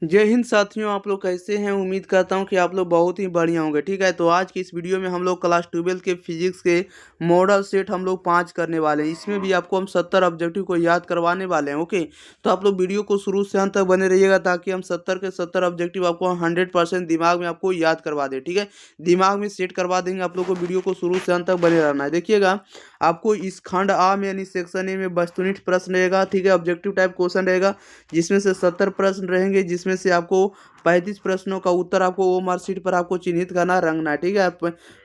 जय हिंद साथियों, आप लोग कैसे हैं। उम्मीद करता हूं कि आप लोग बहुत ही बढ़िया होंगे। ठीक है, तो आज की इस वीडियो में हम लोग क्लास 12 के फिजिक्स के मॉडल सेट हम लोग 5 करने वाले हैं। इसमें भी आपको हम 70 ऑब्जेक्टिव को याद करवाने वाले हैं। ओके, तो आप लोग वीडियो को शुरू से अंत तक बने रहिएगा ताकि हम 70 के 70 ऑब्जेक्टिव आपको 100% दिमाग में आपको याद करवा दें। ठीक है, दिमाग में सेट करवा देंगे। आप लोग को वीडियो को शुरू से अंत तक बने रहना है। देखिएगा, आपको इस खंड आ में यानी सेक्शन ए में वस्तुनिष्ठ प्रश्न रहेगा। ठीक है, ऑब्जेक्टिव टाइप क्वेश्चन रहेगा जिसमें से 70 प्रश्न रहेंगे, जिसमें से आपको 35 प्रश्नों का उत्तर आपको वो मार्कशीट पर आपको चिन्हित करना, रंगना है। ठीक है,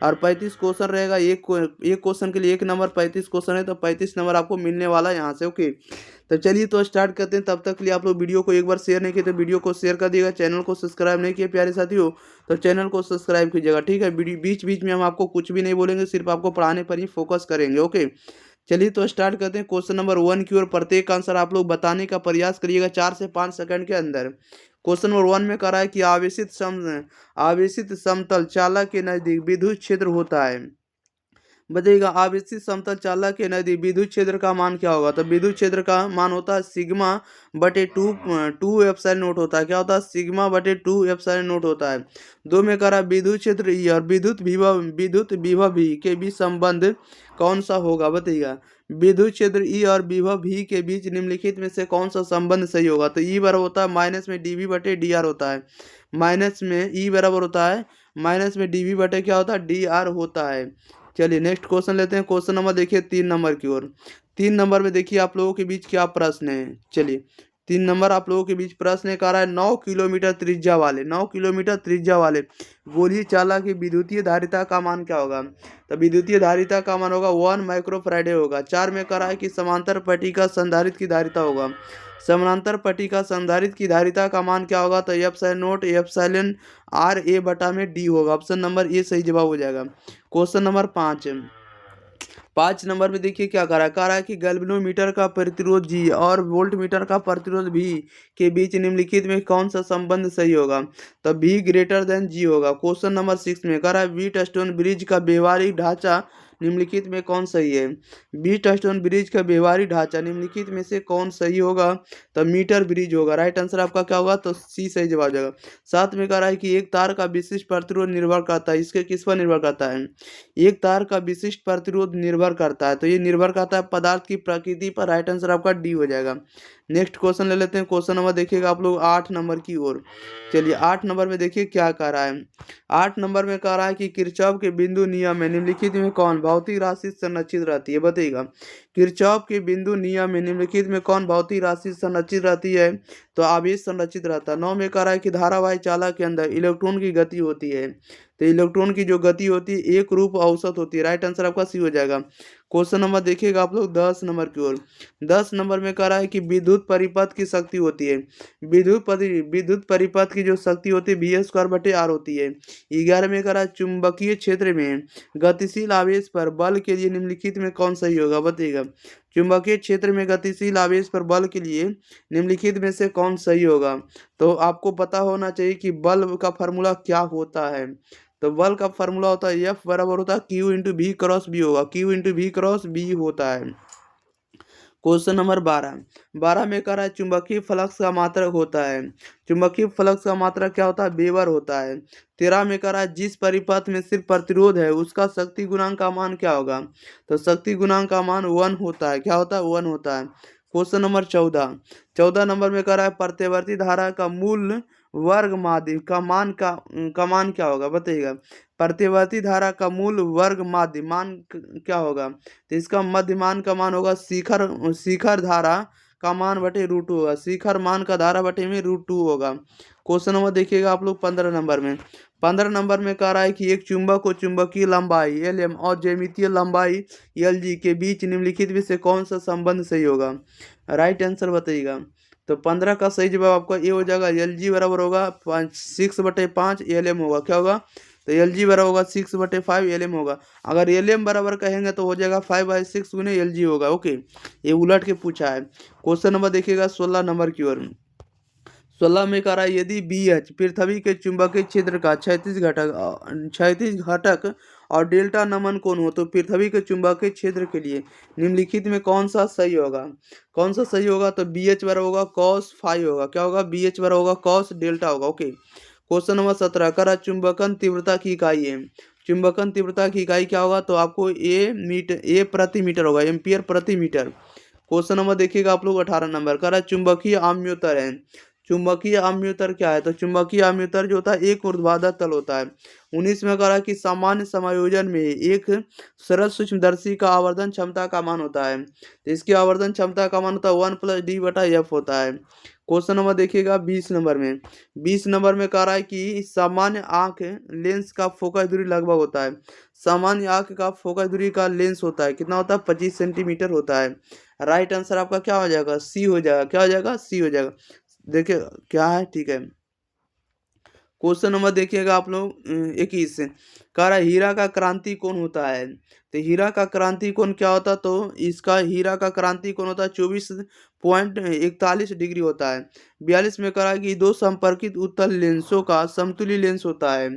और 35 क्वेश्चन रहेगा। एक क्वेश्चन के लिए 1 नंबर, 35 क्वेश्चन है तो 35 नंबर आपको मिलने वाला है यहाँ से। ओके, तो चलिए तो स्टार्ट करते हैं। तब तक के लिए आप लोग वीडियो को एक बार शेयर नहीं किए तो वीडियो को शेयर कर दिएगा। चैनल को सब्सक्राइब नहीं किए प्यारे साथियों तो चैनल को सब्सक्राइब कीजिएगा। ठीक है, बीच बीच में हम आपको कुछ भी नहीं बोलेंगे, सिर्फ आपको पढ़ाने पर ही फोकस करेंगे। ओके, चलिए तो स्टार्ट करते हैं। क्वेश्चन नंबर 1 की ओर प्रत्येक आंसर आप लोग बताने का प्रयास करिएगा 4 से 5 सेकंड के अंदर। क्वेश्चन नंबर 1 में कह रहा है कि आवेशित समतल चालक के नजदीक विद्युत क्षेत्र होता है। बताइएगा, आवेशित समतल चालक के नजदीक विद्युत क्षेत्र का मान क्या होगा। तो विद्युत क्षेत्र का मान होता है सिग्मा बटे टू टू एप्सिलॉन नोट होता है। क्या होता है? सिग्मा बटे 2 एप्सिलॉन नोट होता है। 2 में कह रहा है विद्युत क्षेत्र ई और विद्युत विभव भी के बीच संबंध कौन सा होगा। बताइएगा, विद्युत क्षेत्र ई और विभव भी के बीच निम्नलिखित में से कौन सा संबंध सही होगा। तो ई बराबर होता है माइनस में डीवी बटे डी आर होता है। माइनस में ई बराबर होता है माइनस में डीवी बटे क्या होता है, डी आर होता है। चलिए नेक्स्ट क्वेश्चन लेते हैं। क्वेश्चन नंबर देखिए 3 नंबर की ओर। 3 नंबर में देखिए आप लोगों के बीच क्या प्रश्न है। चलिए 3 नंबर आप लोगों के बीच प्रश्न है, कह रहा है 9 किलोमीटर त्रिज्या वाले गोलीय चालक की विद्युतीय धारिता का मान क्या होगा। तो विद्युतीय धारिता का मान होगा 1 माइक्रोफैराडे होगा। 4 में कह रहा है कि समांतर पट्टिका संधारित्र की धारिता होगा। समानांतर पट्टिका संधारित्र की धारिता का मान क्या होगा। तो epsilon note epsilon R A बटा में डी होगा। ऑप्शन नंबर ए सही जवाब हो जाएगा। क्वेश्चन नंबर 5 नंबर में देखिए क्या कह रहा है कि गैल्वेनोमीटर का प्रतिरोध जी और वोल्टमीटर का प्रतिरोध भी के बीच निम्नलिखित में कौन सा संबंध सही होगा। तो भी ग्रेटर देन जी होगा। क्वेश्चन नंबर 6 में कह रहा है व्हीट स्टोन ब्रिज का व्यवहारिक ढांचा निम्नलिखित में कौन सही है। व्हीट स्टोन ब्रिज का व्यवहारिक ढांचा निम्नलिखित में से कौन सही होगा। तो मीटर ब्रिज होगा। राइट आंसर आपका क्या होगा। तो सी सही जवाब हो जाएगा। 7 में कह रहा है कि एक तार का विशिष्ट प्रतिरोध निर्भर करता है। इसके किस पर निर्भर करता है। एक तार का विशिष्ट प्रतिरोध निर्भर करता है, तो ये निर्भर करता है पदार्थ की प्रकृति पर। राइट आंसर आपका डी हो जाएगा। नेक्स्ट क्वेश्चन ले लेते हैं। क्वेश्चन नंबर देखिएगा आप लोग 8 नंबर की ओर। चलिए 8 नंबर में देखिए क्या कह रहा है। 8 नंबर में कह रहा है कि किरचॉफ के बिंदु नियम में निम्नलिखित में कौन भौतिक राशि संरक्षित रहती है। बताइएगा, किरचॉफ के बिंदु नियम में निम्नलिखित में कौन भौतिक राशि संरक्षित रहती है। तो आवेश संरक्षित रहता है। 9 में कह रहा है कि धारावाही चालक के अंदर इलेक्ट्रॉन की गति होती है। तो इलेक्ट्रॉन की जो गति होती है एक रूप औसत होती है। राइट आंसर आपका सी हो जाएगा। क्वेश्चन नंबर देखिएगा आप लोग 10 नंबर की ओर। 10 नंबर में कह रहा है कि विद्युत परिपथ की शक्ति होती है। विद्युत परिपथ की जो शक्ति होती है वी स्क्वायर बटे आर होती है। 11 में कह रहा है चुंबकीय क्षेत्र में गतिशील आवेश पर बल के लिए निम्नलिखित में कौन सही होगा। बताइएगा, चुंबकीय क्षेत्र में गतिशील आवेश पर बल के लिए निम्नलिखित में से कौन सही होगा। तो आपको पता होना चाहिए कि बल का फार्मूला क्या होता है। तो बल का फार्मूला होता है एफ बराबर होता है Q into V cross B होगा। Q into V cross B होता है। क्वेश्चन नंबर 12 में कह रहा है चुंबकीय फ्लक्स का मात्रक होता है। चुंबकीय फ्लक्स का मात्रक क्या होता है। वेबर होता है। 13 में कह रहा है जिस परिपथ में सिर्फ प्रतिरोध है उसका शक्ति गुणांक का मान क्या होगा। तो शक्ति गुणांक का मान 1 होता है। क्या होता है। 1 होता है। क्वेश्चन नंबर 14 नंबर में कह रहा है प्रत्यवर्ती धारा का मूल वर्ग माध्य का मान क्या होगा। बताइएगा, प्रत्यवर्ती धारा का मूल वर्ग माध्य मान क्या होगा। तो इसका मध्यमान का मान होगा शिखर धारा का मान बटे रूट 2 होगा। शिखर मान का धारा बटे में रूट 2 होगा। क्वेश्चन नंबर देखिएगा आप लोग 15 नंबर में। 15 नंबर में कह रहा है कि एक चुंबक को चुंबकीय लंबाई एल एम और ज्यामितीय लंबाई एल जी के बीच निम्नलिखित में से कौन सा संबंध सही होगा। राइट आंसर बताइएगा। तो 15 का सही जवाब आपका ए हो जाएगा। एल जी बराबर होगा 6/5 एल एम होगा। क्या होगा। तो एल जी बराबर होगा 6/5 एल एम होगा। अगर एल एम बराबर कहेंगे तो हो जाएगा 5/6 गुने एल जी होगा। ओके, ये उलट के पूछा है। क्वेश्चन नंबर देखिएगा 16 नंबर की ओर। 16 में कह रहा है यदि बी एच पृथ्वी के चुंबकीय क्षेत्र का क्षैतिज घटक और डेल्टा नमन कोण हो तो पृथ्वी के चुंबकीय क्षेत्र के लिए निम्नलिखित में कौन सा सही होगा? कौन सा सही होगा? तो बी एच बराबर होगा कॉस फाइव होगा। क्या होगा? बी एच बराबर होगा कॉस डेल्टा होगा। ओके, क्वेश्चन नंबर 17 करा चुंबकन तीव्रता की इकाई है। चुंबकन तीव्रता की इकाई क्या होगा? तो आपको ए प्रति मीटर होगा, एम्पियर प्रति मीटर। क्वेश्चन नंबर देखिएगा आप लोग 18 नंबर करा चुंबकीय आम्योत्तर है। चुंबकीय आम्योत्तर क्या है? तो चुंबकीय आम्योत्तर जो होता है एक ऊर्ध्वाधर तल होता है। 19 में करा कि सामान्य समायोजन में एक सरल सूक्ष्मदर्शी का आवर्धन क्षमता का मान होता है। तो इसकी आवर्धन क्षमता का मान होता है 1+d/f होता है। क्वेश्चन नंबर देखिएगा 20 नंबर में। 20 नंबर में कह रहा है कि सामान्य आंख लेंस का फोकस दूरी लगभग होता है। सामान्य आंख का फोकस दूरी का लेंस होता है कितना होता है? 25 सेंटीमीटर होता है। राइट आंसर आपका क्या हो जाएगा? सी हो जाएगा। क्या हो जाएगा? सी हो जाएगा। देखिए क्या है, ठीक है। क्वेश्चन नंबर देखिएगा आप लोग 21 कह रहा है हीरा का क्रांति कोण होता है। तो हीरा का क्रांति कोण क्या होता है? तो इसका हीरा का क्रांति कोण होता है 24.41 डिग्री होता है। 42 में कह रहा है कि दो संपर्कित उत्तल लेंसों का समतुल्य लेंस होता है।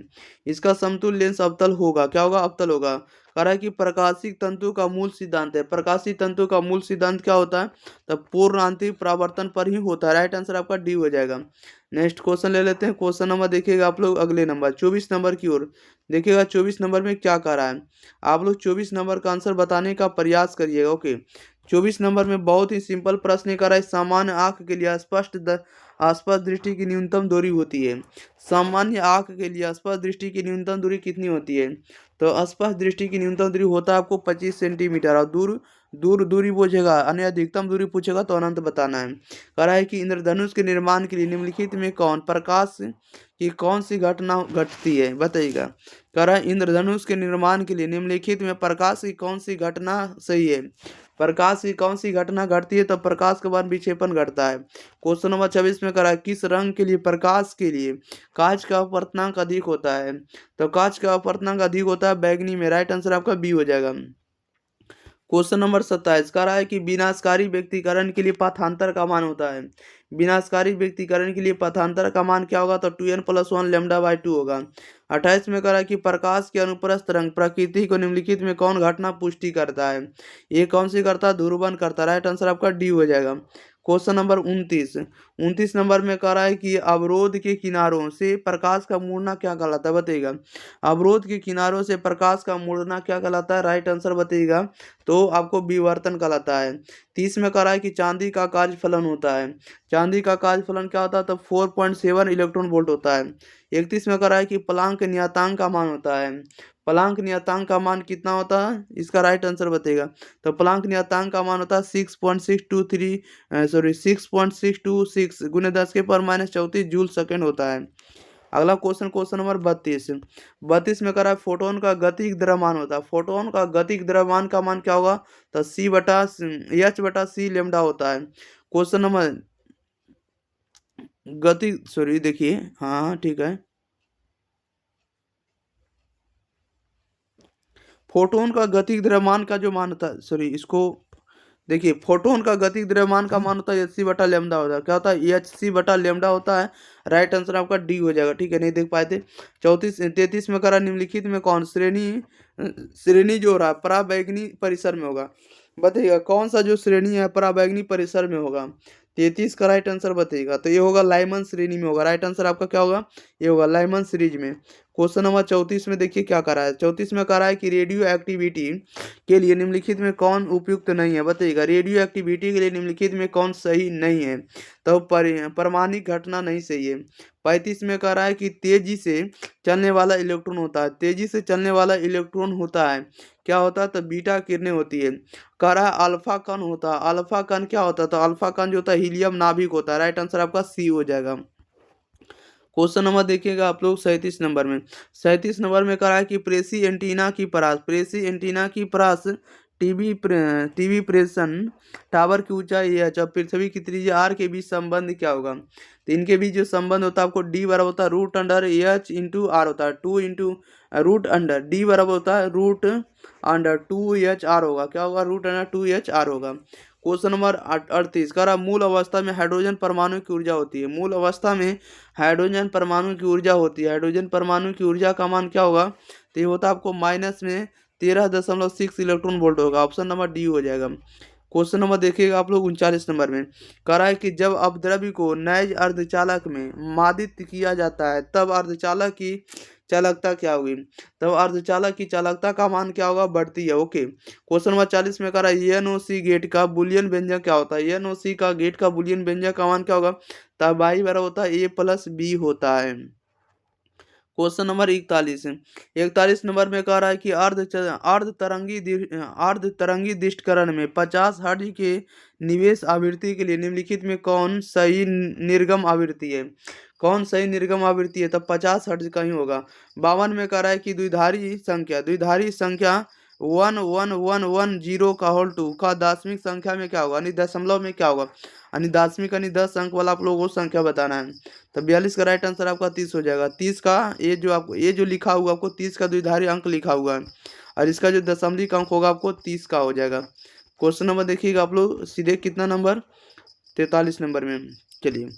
इसका समतुल्य लेंस अवतल होगा। क्या होगा? अवतल होगा। कह रहा है कि प्रकाशिक तंतु का मूल सिद्धांत है। प्रकाशिक तंतु का मूल सिद्धांत क्या होता है? तो पूर्ण आंतरिक परावर्तन पर ही होता है। राइट आंसर आपका डी हो जाएगा। नेक्स्ट क्वेश्चन ले लेते हैं। क्वेश्चन नंबर देखिएगा आप लोग अगले नंबर 24 नंबर की ओर देखिएगा। 24 नंबर में क्या कह रहा है? आप लोग 24 नंबर का आंसर बताने का प्रयास करिएगा। ओके, 24 नंबर में बहुत ही सिंपल प्रश्न कर रहा है सामान्य आंख के लिए स्पष्ट दृष्टि की न्यूनतम दूरी होती है। सामान्य आंख के लिए स्पष्ट दृष्टि की न्यूनतम दूरी कितनी होती है? तो स्पष्ट दृष्टि की न्यूनतम दूरी होता है आपको 25 सेंटीमीटर। और दूरी पूछेगा अन्य अधिकतम दूरी पूछेगा तो अनंत बताना है। कह रहा है कि इंद्रधनुष के निर्माण के लिए निम्नलिखित में कौन प्रकाश की कौन सी घटना घटती है? बताइएगा। कह रहा है इंद्रधनुष के निर्माण के लिए निम्नलिखित में प्रकाश की कौन सी घटना सही है? प्रकाश की कौन सी घटना घटती है? तो प्रकाश के बाद विक्षेपण घटता है। क्वेश्चन नंबर 26 में कह रहा है किस रंग के लिए प्रकाश के लिए कांच का अपवर्तनांक अधिक होता है? तो कांच का अपवर्तनांक अधिक होता है बैगनी में। राइट आंसर आपका बी हो जाएगा। क्वेश्चन नंबर 27 कह रहा है कि विनाशकारी व्यक्तिकरण के लिए पथांतर का मान होता है। विनाशकारी व्यक्तिकरण के लिए पथांतर का मान क्या होगा? तो 2n+1 λ/2 होगा। 28 में कह रहा है कि प्रकाश के अनुप्रस्थ रंग प्रकृति को निम्नलिखित में कौन घटना पुष्टि करता है? ये कौन सी करता है? ध्रुवन करता है। राइट आंसर आपका डी हो जाएगा। क्वेश्चन नंबर 29 नंबर में कह रहा है कि अवरोध के किनारों से प्रकाश का मुड़ना क्या कहलाता है? बताइएगा। अवरोध के किनारों से प्रकाश का मुड़ना क्या कहलाता है? राइट आंसर बताइएगा। तो आपको विवर्तन कहलाता है। 30 में कह रहा है कि चांदी का कार्यफलन होता है। चांदी का कार्यफलन क्या होता है? तो 4.7 इलेक्ट्रॉन वोल्ट होता है। 31 में कह रहा है कि प्लांक नियतांक का मान होता है। प्लांक नियतांक का मान कितना होता है? इसका राइट आंसर बताइएगा। तो प्लांक नियतांक का मान होता है 6.626 गुने 10⁻⁻34 जूल सेकेंड होता है। अगला क्वेश्चन नंबर 32 में कह रहा है फोटोन का गतिज द्रव्यमान होता है। फोटोन का गतिज द्रव्यमान का मान क्या होगा? तो H/c लेमडा होता है। क्वेश्चन नंबर देखिए, हाँ ठीक है। फोटोन का गतिज द्रव्यमान का जो मान होता है, इसको देखिए, फोटोन का गतिज द्रव्यमान का मान होता है Hc/λ होता है। क्या होता है? Hc/λ होता है। राइट आंसर आपका डी हो जाएगा। ठीक है, नहीं देख पाए थे। 33 में करा निम्नलिखित में कौन श्रेणी जो हो रहा है पराबैंगनी परिसर में होगा? बताइएगा कौन सा जो श्रेणी है पराबैंगनी परिसर में होगा? 33 का राइट आंसर बताइएगा। तो ये होगा लाइमन श्रेणी में होगा। राइट आंसर आपका क्या होगा? ये होगा लाइमन सीरीज में। क्वेश्चन नंबर 34 में देखिए क्या करा है। 34 में कह रहा है कि रेडियो एक्टिविटी के लिए निम्नलिखित में कौन उपयुक्त नहीं है? बताइएगा। रेडियो एक्टिविटी के लिए निम्नलिखित में कौन सही नहीं है? तो परमाणिक घटना नहीं सही है। 35 में कह रहा है कि तेजी से चलने वाला इलेक्ट्रॉन होता है। तेजी से चलने वाला इलेक्ट्रॉन होता है क्या होता है? तो बीटा किरणें होती है। कह रहा है अल्फा कण होता है। अल्फा कण क्या होता है? तो अल्फा कण जो होता है हीलियम नाभिक होता है। राइट आंसर आपका सी हो जाएगा। क्वेश्चन नंबर देखिएगा आप लोग 37 नंबर में। 37 नंबर में कहा है कि प्रेसी एंटीना की परास टीवी प्रेषण टावर की ऊंचाई h और पृथ्वी की त्रिज्या r के बीच संबंध क्या होगा? तो इनके बीच जो संबंध होता है आपको d बराबर होता है √h/r होता है। 2 इंटू रूट अंडर d बराबर होता है √2h/r होगा। क्या होगा? √2h/r होगा। क्वेश्चन नंबर 38 कह रहा मूल अवस्था में हाइड्रोजन परमाणु की ऊर्जा होती है। मूल अवस्था में हाइड्रोजन परमाणु की ऊर्जा होती है। हाइड्रोजन परमाणु की ऊर्जा का मान क्या होगा? तो ये होता है आपको माइनस में 13.6 इलेक्ट्रॉन वोल्ट होगा। ऑप्शन नंबर डी हो जाएगा। क्वेश्चन नंबर देखिएगा आप लोग 39 नंबर में। कह रहा है कि जब अपद्रव्य को नैज अर्धचालक में मादित किया जाता है तब अर्धचालक की चालकता क्या होगी। तब अर्धचालक की चालकता का मान क्या होगा, बढ़ती है। ओके, क्वेश्चन नंबर 40 में कह रहा है एनओसी गेट का बुलियन व्यंजक क्या होता है। एनओसी का गेट का बुलियन व्यंजक का मान क्या होगा, तब वाई बराबर होता है A+B होता है। क्वेश्चन नंबर 41 में कह रहा है कि अर्ध तरंगी दिष्टकरण में 50 हर्ट्ज के निवेश आवृत्ति के लिए निम्नलिखित में कौन सही निर्गम आवृत्ति है। कौन सही निर्गम आवृत्ति है, तब 50 हर्ट्ज का ही होगा। 52 में कह रहा है कि द्विधारी संख्या 1110 का होल 2 का दशमिक संख्या में क्या होगा, यानी दशमलव में क्या होगा, यानी दशमिक यानी 10 अंक वाला आप लोगों को संख्या बताना है। तो 42 का राइट आंसर आपका 30 हो जाएगा। 30 का ये जो लिखा हुआ आपको 30 का द्विधारी अंक लिखा हुआ है, और इसका जो दशमलव अंक होगा आपको 30 का हो जाएगा। क्वेश्चन नंबर देखिएगा आप लोग सीधे कितना नंबर, 43 नंबर में। चलिए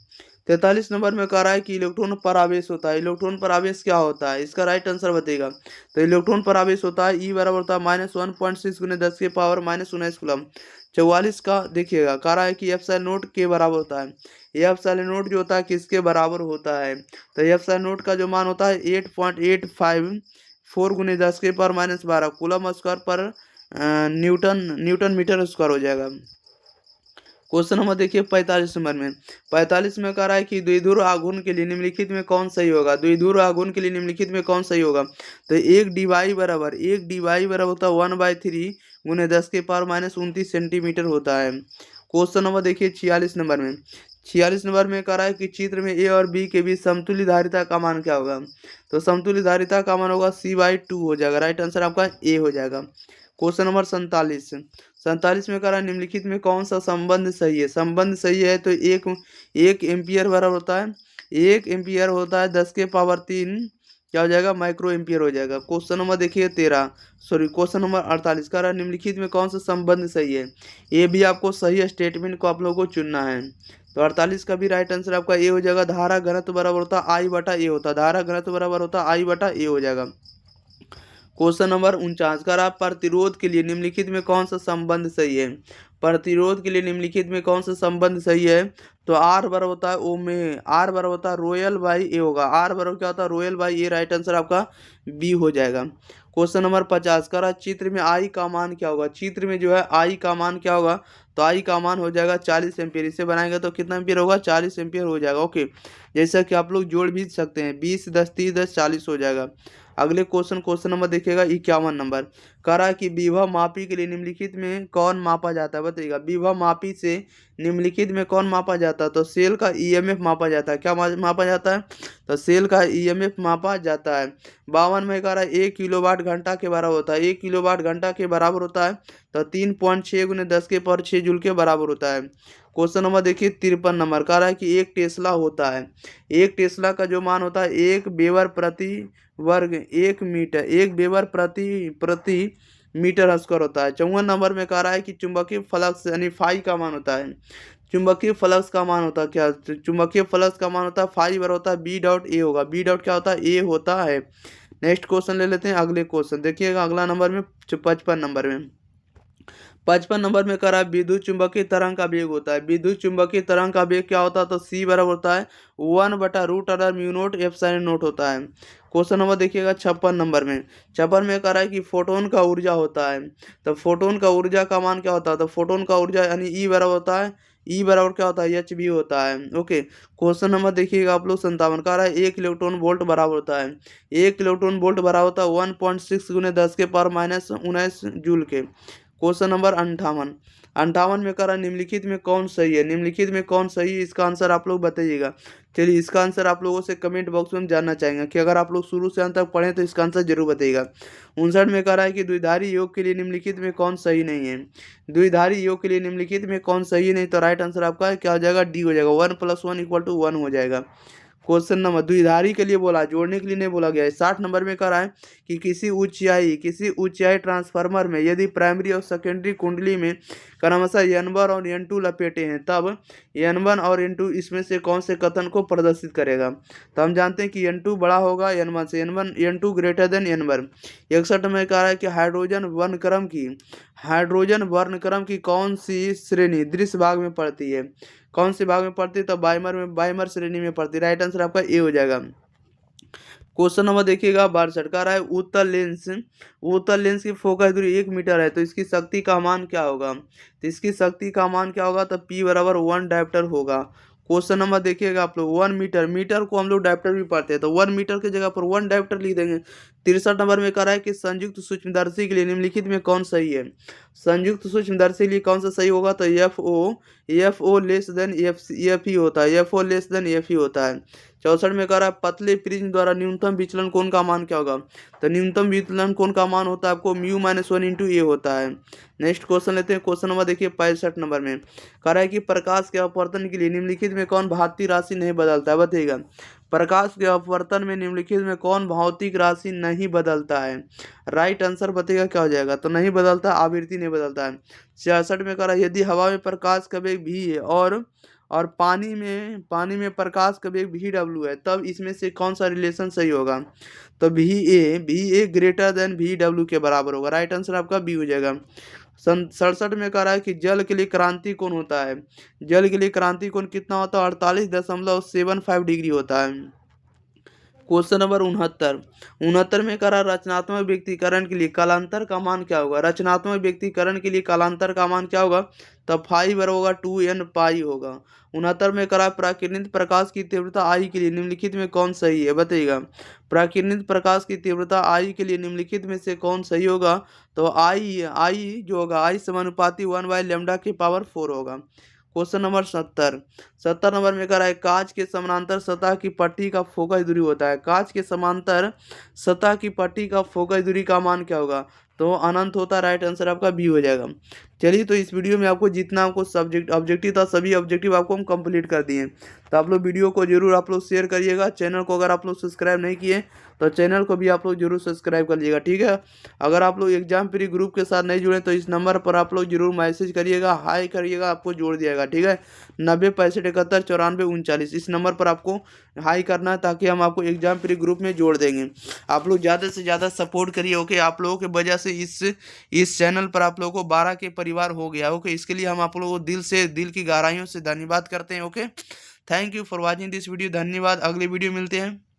43 नंबर में कह रहा है कि इलेक्ट्रॉन पर आवेश होता है। इलेक्ट्रॉन पर आवेश क्या होता है, इसका राइट आंसर बताइएगा। तो इलेक्ट्रॉन पर आवेश होता है E बराबर होता है -1.6 × 10⁻⁻19 कूलम। 44 का देखिएगा, कह रहा है कि एप्सिलॉन नोट के बराबर होता है। ये एप्सिलॉन नोट जो होता है किसके बराबर होता है, तो एप्सिलॉन नोट का जो मान होता है 8.854 × 10⁻12 कूलम स्क्वायर पर न्यूटन मीटर स्क्वायर हो जाएगा। क्वेश्चन नंबर देखिए 45 नंबर में। 45 में कह रहा है कि द्विध्रुव आघूर्ण के लिए निम्नलिखित में कौन सही होगा। द्विध्रुव आघूर्ण के लिए निम्नलिखित में कौन सही होगा, तो एक डी वाई बराबर होता है 1/3 × 10⁻29 सेंटीमीटर होता है। क्वेश्चन नंबर देखिए 46 नंबर में। 46 नंबर में कह रहा है कि चित्र में ए और बी के बीच समतुल्य धारिता का मान क्या होगा, तो समतुल्य धारिता का मान होगा C/2 हो जाएगा। राइट आंसर आपका ए हो जाएगा। क्वेश्चन नंबर 47 में कह रहा है निम्नलिखित में कौन सा संबंध सही है। संबंध सही है तो एक एम्पियर बराबर होता है 10⁻³ क्या हो जाएगा, माइक्रो एम्पियर हो जाएगा। क्वेश्चन नंबर देखिए क्वेश्चन नंबर 48 कह रहा है निम्नलिखित में कौन सा संबंध सही है। ये भी आपको सही स्टेटमेंट को आप लोगों को चुनना है। तो 48 का भी राइट आंसर आपका ए हो जाएगा। धारा घनत्व बराबर होता है I/A होता है। धारा घनत्व बराबर होता है I/A हो जाएगा। क्वेश्चन नंबर 49 का प्रतिरोध के लिए निम्नलिखित में कौन सा संबंध सही है। प्रतिरोध के लिए निम्नलिखित में कौन सा संबंध सही है, तो R बराबर होता है R बराबर होता है ρL/A होगा। R बराबर क्या होता है, ρL/A। राइट आंसर आपका बी हो जाएगा। क्वेश्चन नंबर 50 का रहा चित्र में I का मान क्या होगा। चित्र में जो है I का मान क्या होगा, तो I का मान हो जाएगा 40 एम्पियर। इसे बनाएंगे तो कितना एम्पियर होगा, 40 एम्पियर हो जाएगा। ओके, जैसा कि आप लोग जोड़ भी सकते हैं 20 10 30 10 40 हो जाएगा। अगले क्वेश्चन नंबर देखिएगा 51 नंबर। कह रहा है कि विभव मापी के लिए निम्नलिखित में कौन मापा जाता है, बताइएगा। विभव मापी से निम्नलिखित में कौन मापा जाता है, तो सेल का ईएमएफ मापा जाता है। क्या मापा जाता है, तो सेल का ईएमएफ मापा जाता है। 52 में कह रहा है 1 किलोवाट घंटा के बराबर होता है। 1 किलोवाट घंटा के बराबर होता है तो 3.6 × 10⁻6 जूल के बराबर होता है। क्वेश्चन नंबर देखिए 53 नंबर। कह रहा है कि एक टेस्ला होता है। एक टेस्ला का जो मान होता है 1 वेबर प्रति वर्ग 1 मीटर, 1 वेबर प्रति मीटर स्क्वायर होता है। 54 नंबर में कह रहा है कि चुंबकीय फ्लक्स यानी फाई का मान होता है। चुंबकीय फ्लक्स का मान होता है क्या, चुंबकीय फ्लक्स का मान होता है फाई बराबर होता है B.A होगा। B. क्या होता है, ए होता है। नेक्स्ट क्वेश्चन ले लेते हैं। अगले क्वेश्चन देखिएगा अगला नंबर में 55 नंबर में। 55 नंबर में कह रहा है विद्युत चुंबकीय तरंग का वेग होता है। विद्युत चुंबकीय तरंग का वेग क्या होता है, तो C बराबर होता है 1/√μ0 होता है। क्वेश्चन नंबर देखिएगा 56 नंबर में। 56 में कह रहा है कि फोटोन का ऊर्जा होता है। तो फोटोन का ऊर्जा का मान क्या होता है, तो फोटोन का ऊर्जा यानी E बराबर होता है E बराबर क्या होता है, HB होता है। ओके, क्वेश्चन नंबर देखिएगा आप लोग 57 कह रहा है 1 इलेक्ट्रॉन वोल्ट बराबर होता है। 1 इलेक्ट्रॉन वोल्ट बराबर होता है 1.6 × 10⁻⁻19 जूल के। क्वेश्चन नंबर 58 में कह रहा है निम्नलिखित में कौन सही है। निम्नलिखित में कौन सही है, इसका आंसर आप लोग बताइएगा। चलिए इसका आंसर आप लोगों से कमेंट बॉक्स में हम जानना चाहेंगे कि अगर आप लोग शुरू से अंत तक पढ़ें तो इसका आंसर जरूर बताइएगा। 59 में कह रहा है कि द्विधारी योग के लिए निम्नलिखित में कौन सही नहीं है। द्विधारी योग के लिए निम्नलिखित में कौन सही नहीं, तो राइट आंसर आपका क्या हो जाएगा, डी हो जाएगा। 1 + 1 = 1 हो जाएगा। क्वेश्चन नंबर द्विधारी के लिए बोला, जोड़ने के लिए नहीं बोला गया है। 60 नंबर में कह रहा है कि किसी ऊंचाई ट्रांसफार्मर में यदि प्राइमरी और सेकेंडरी कुंडली में क्रमशः N1 और N2 लपेटे हैं, तब N1 और N2 इसमें से कौन से कथन को प्रदर्शित करेगा। तो हम जानते हैं कि N2 बड़ा होगा N1 से, N2 ग्रेटर देन N1। 61 में कह रहा है कि हाइड्रोजन वर्णक्रम की कौन सी श्रेणी दृश्य भाग में पड़ती है। कौन से भाग में पड़ती है, तो बाइमर श्रेणी में पड़ती है। राइट आंसर आपका ए हो जाएगा। क्वेश्चन नंबर देखिएगा 62 का रहा है उत्तल लेंस की फोकस दूरी 1 मीटर है, तो इसकी शक्ति का मान क्या होगा। तो इसकी शक्ति का मान क्या होगा, तो P बराबर 1 डायप्टर होगा। क्वेश्चन नंबर देखिएगा आप लोग 1 मीटर, मीटर को हम लोग डायप्टर भी पढ़ते हैं, तो 1 मीटर की जगह पर 1 डायप्टर लिख देंगे। 63 नंबर में कह रहा है कि संयुक्त सूक्ष्मदर्शी के लिए निम्नलिखित में कौन सही है। संयुक्त सूक्ष्मदर्शी के लिए कौन सा सही होगा, तो F O less than F ही होता है, F O less than F ही होता है। 64 में कह रहा है पतले प्रिज्म द्वारा न्यूनतम विचलन कोण का मान क्या होगा। तो न्यूनतम विचलन कोण का मान होता है आपको μ-1 × a होता है। नेक्स्ट क्वेश्चन लेते हैं। क्वेश्चन नंबर देखिए 65 नंबर में कह रहा है कि प्रकाश के अपवर्तन के लिए निम्नलिखित में कौन भौतिक राशि नहीं बदलता है, बताइएगा। प्रकाश के अपवर्तन में निम्नलिखित में कौन भौतिक राशि नहीं बदलता है। राइट आंसर बताइएगा क्या हो जाएगा, तो नहीं बदलता, आवृत्ति नहीं बदलता है। 66 में कह रहा है यदि हवा में प्रकाश का वेग v है और पानी में प्रकाश का वेग VW है, तब इसमें से कौन सा रिलेशन सही होगा। तो VA ग्रेटर देन VW के बराबर होगा। राइट आंसर आपका बी हो जाएगा। 67 में कह रहा है कि जल के लिए क्रांति कोण होता है। जल के लिए क्रांति कोण कितना होता है, 48.75 डिग्री होता है। क्वेश्चन नंबर 69 में करा रचनात्मक व्यक्तिकरण के लिए कालांतर का मान क्या होगा। रचनात्मक व्यक्तिकरण के लिए कालांतर का मान क्या होगा, तब 5 होगा 2n पाई होगा। 69 में करा प्राकिरणित प्रकाश की तीव्रता आई के लिए निम्नलिखित में कौन सही है, बताइएगा। प्राकिरणित प्रकाश की तीव्रता आई के लिए निम्नलिखित में से कौन सही होगा, तो आई जो होगा आई समानुपाती 1/λ⁴ होगा। क्वेश्चन नंबर 70 नंबर में कह रहा है कांच के समानांतर सतह की पट्टी का फोकस दूरी होता है। कांच के समांतर सतह की पट्टी का फोकस दूरी का मान क्या होगा, तो अनंत होता है। राइट आंसर आपका बी हो जाएगा। चलिए, तो इस वीडियो में आपको जितना आपको सब्जेक्ट ऑब्जेक्टिव था सभी ऑब्जेक्टिव आपको हम कंप्लीट कर दिए। तो आप लोग वीडियो को जरूर आप लोग शेयर करिएगा। चैनल को अगर आप लोग सब्सक्राइब नहीं किए तो चैनल को भी आप लोग जरूर सब्सक्राइब कर लीजिएगा, ठीक है। अगर आप लोग एग्जाम प्री ग्रुप के साथ नहीं जुड़े तो इस नंबर पर आप लोग जरूर मैसेज करिएगा, हाई करिएगा, आपको जोड़ दिएगा, ठीक है। 90 65 71 94 39 इस नंबर पर आपको हाई करना है, ताकि हम आपको एग्जाम प्री ग्रुप में जोड़ देंगे। आप लोग ज़्यादा से ज़्यादा सपोर्ट करिए, ओके। आप लोगों की वजह से इस चैनल पर आप लोगों को 12 के परिवार हो गया, ओके। इसके लिए हम आप लोगों को दिल की गहराइयों से धन्यवाद करते हैं, okay. Thank you for watching this video. धन्यवाद। अगले वीडियो मिलते हैं।